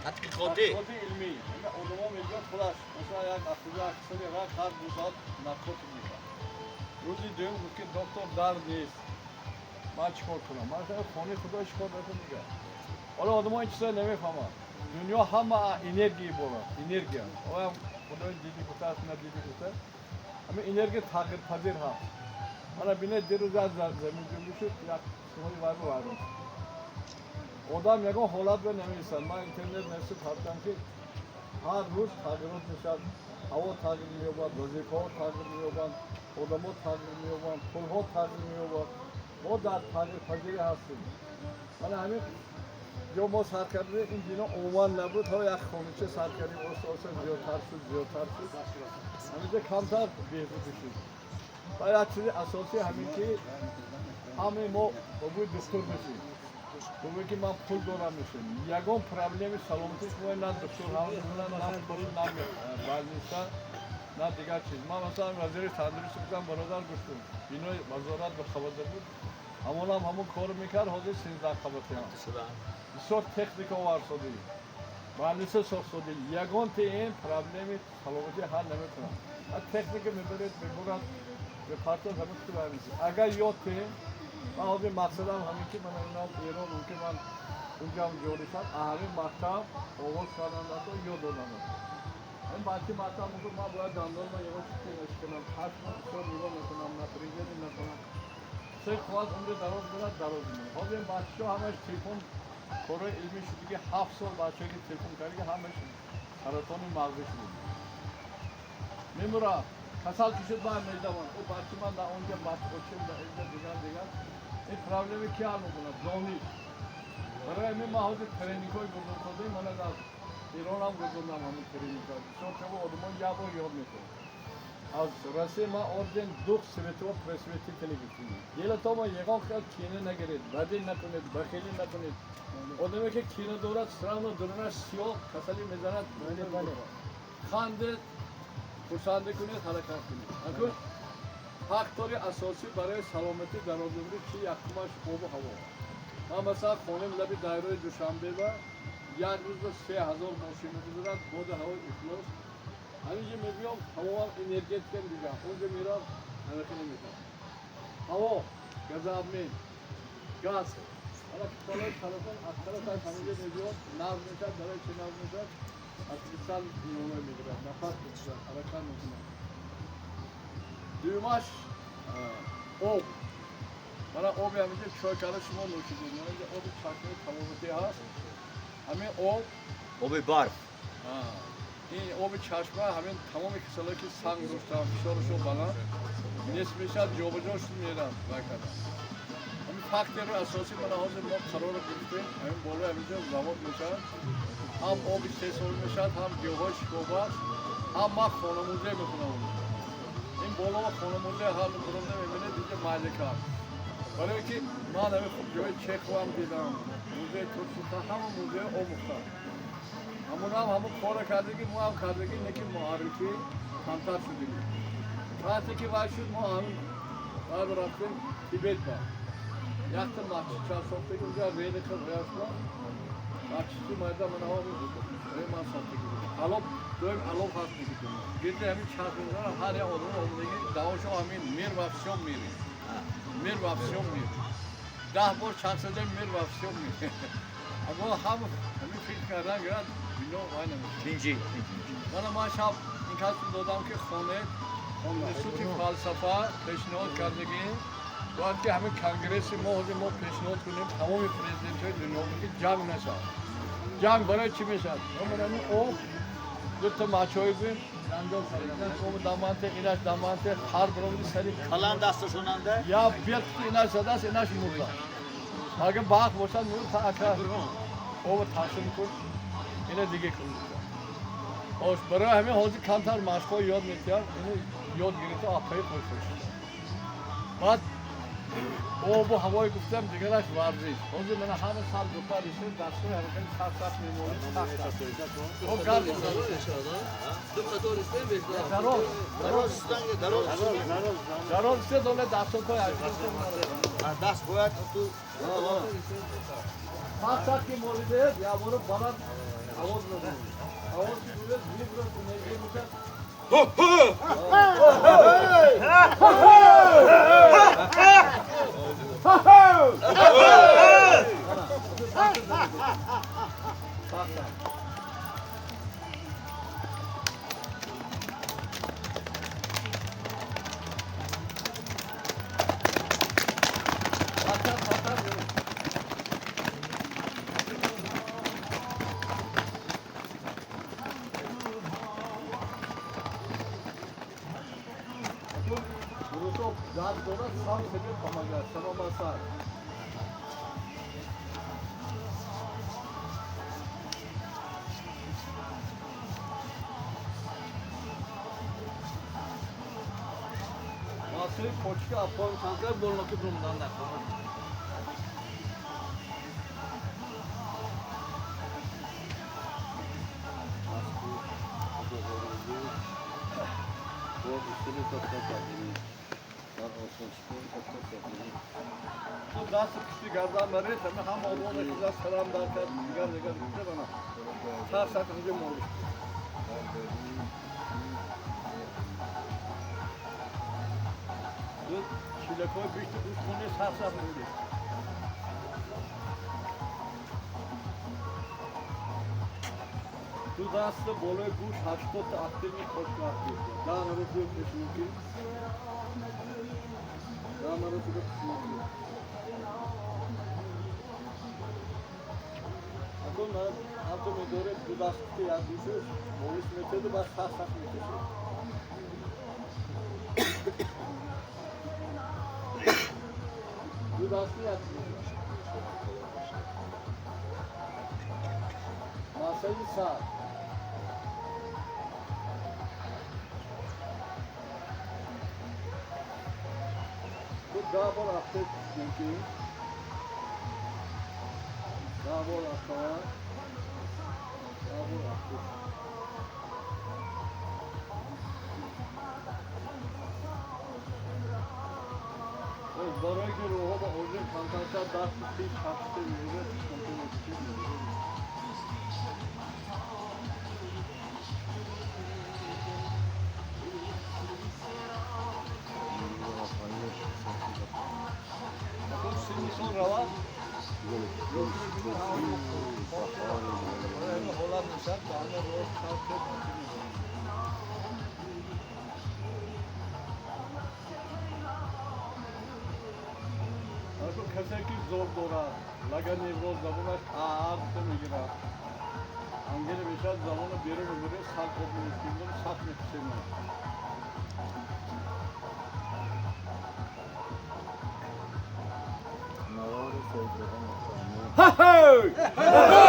تحقیقاتی علمی علما میگن خلاص مثلا یک افسوده اکسلی رک هر دو ساعت نارکوتیک میخواد روزی دوم گفت که دکتر درد نیست من چیکار کنم من خانه خدا چیکار نکنم میگه حالا آدم ها این چیزا نمیفهمن دنیا همه انرژی بالا انرژی هم خدای دیدی گفته است نه دیدی گفته همه انرژی تغییر پذیر هست من بینه دیروز از زمین جنبی شد یک سوی وارد آدم یکان حالت رو نمی‌رسد. من اینترنت نشد هستم که هر روز تغییرات میشد. هوا تغییر می‌یابد، وظیفه‌ها تغییر می‌یابند، آدم‌ها تغییر می‌یابند، پول‌ها تغییر می‌یابد. ما در تغییر پذیری هستیم. من همین جو ما سرکرده این دینا عموما نبود تا یک خانوچه سرکردیم آسان زیادتر شد. همینجا کمتر بهبود شد. و یک چیز اساسی همین که همه ما باید دکتر بشیم. بگویی که من پول دارم میشم یکان پرابلم سلامتی شما نه دکتر هم میکنن نه پول نه بالنیسا نه دیگر چیز من مثلا وزیر تندرستی بودم برادر گفتم اینو وزارت به خبر بود همون کار میکرد حاضر 13 خبرتی هم بسیار تکنیک آورد شده بالنیسا ساخت شده یکان تی این پرابلم سلامتی حل نمیکنن تکنیک میبرید میبرد به پارتون همون تو برمیشه اگر یاد من حاضر مقصدم همین که من ایران ممکن من اونجا هم جوری شد اهلی مکتب آغاز کردن تو یاد دادم این بچه مکتب میگه من باید دندان من یواش کنش کنم هشت ماه بسیار نگاه نکنم نه پریزنی نکنم سه خواهد عمر دراز میمونه حاضر این بچه ها همش تلفن کارهای علمی شده که 7 سال بچه که تلفن کردی که همش سرطان مغزی شده میمورا کسال کشید من میدوان او بچه من در اونجا بچه بچیم در اینجا دیگر این پرابلمی کی حل میکنه؟ دانش برای همین ما حاضر ترینینگ های بزرگ سازه من از ایران هم گذاردم همون ترینینگ های بسیار که آدمان یک بار یاد میکنه از رسه ما آردن دوخ سویتی و پرسویتی تلگیتیم دیل تا ما یکان خیلی کینه نگیرید بدی نکنید بخیلی نکنید آدمی که کینه دارد سران و درونش سیاه کسلی میزند خنده پرسنده کنید حرکت کنید فاکتور اساسی برای سلامتی در عمری چی یکمش آب و هوا من مثلا خانم لبی دایره دوشنبه و یک روز به 3000 ماشین می‌گذارد بود هوا افلاس همینجا میگم هوا انرژیت کن دیگه اونجا میرم حرکت نمی‌کنم هوا گازابمی گاز حالا که سالای تلفن از طرف همینجا میگم نرم میشد برای چی نرم میشد از مثال نمونه میگیرد نفس میکشد حرکت میکنم دوماش آب برای آب همینجا چای کاره شما نوشیدید اینجا آب چشمه تمامتی هست همین آب برف این آب چشمه همین تمام کسایی که سنگ داشتن فشارشون بلند نصف میشد جابجاش میرن بکردن همین فاکتور اساسی من حاضر ما قرار گرفتیم همین بالا همینجا زواد میشد هم آب استحصال میشد هم گیاهای شکوفه هم ما خانموزه میکنم این بالا و خانموزه حال برنده میبینید اینجا مالک هست برای اینکه من همین خوب جای چک هم دیدم موزه ترکیه همون موزه آموختم همون کار کردگی ما هم کردگی نکی معرفی کمتر شدیم وقتی که باید شد ما همین باید رفتیم تیبت با یک تا مخشی 4 ساختگی اونجا رینی خب ریاض با مخشی مایده من ها میگوشم من ساختگی علاب دویم علاب هست میگوشم گیده همین چند میزن هر یک آدم آمدگی دواشو همین میر وفشون میری میر وفشون میری 10 بار چند سده میر وفشون میری اما همین فکر کردن گرد بینو وای نمیشه بینجی من شب این کسی دادم که خانه انستیتوت فلسفه پیشنهاد کردگی باید که همین کنگرس ما پیشنهاد کنیم تمام پرزیدنت های دنیا که جنگ نشد جنگ برای چی میشد؟ من همین او دو تا مچای بین دندان سریدن او دامانته اینش دامانته هر برامدی سری کلان دستشون انده یا بیت اینش زده است اینش مرده اگه باغ باشد مرد تا اکرا او تقسیم کن اینه دیگه کنید آش برای همین حاضر کمتر مشق‌ها یاد می‌کرد اینو یاد گرفته آپای خودش بعد آب و هوای گفتم دیگرش ورزش حاضر من همه سال دوتا ریشه دستور حرکت سخت می‌مونه او کار دراز سه دونه دستور پای دست باید تو سخت که مولیده یا برو بالا Havuz mu? Havuz biliyoruz, bir burası ne diyeceğiz? Bunu daha sonra sağ sebep pamagar, sama basar. Masih koçka apon sangka bolno ke belum danda. तो 10 kişi gardan beri sana ham oğluna güzel selam derken diğer gitti bana. Sağ sakıncım oldu. Bu şile koy büyüktü üç bunu sağ sakıncı. Bu dansı bolu bu haçta aktini koşma atıyor. Daha ne yapıyor çünkü? Daha ne yapıyor çünkü? Bunlar altına göre bu dansı yapıyoruz. Polis metodu bas sağ sakıncı. Bu dansı yapıyoruz. Masayı sağ. Daha bol attık çünkü. Daha bol attık. Daha bol attık. Bana göre o da orada kantarsa daha sıkı çarptı böyle kontrol ediyor. Bakın şimdi sonra var. Olan nişan tane rol çarptı. Bakın kasaki zor dora. Lagan evroz zamana ağır migira. Angele beşer zamanı biri ömürü sak olmuş üstünden sak yetişemiyor. Ha ha!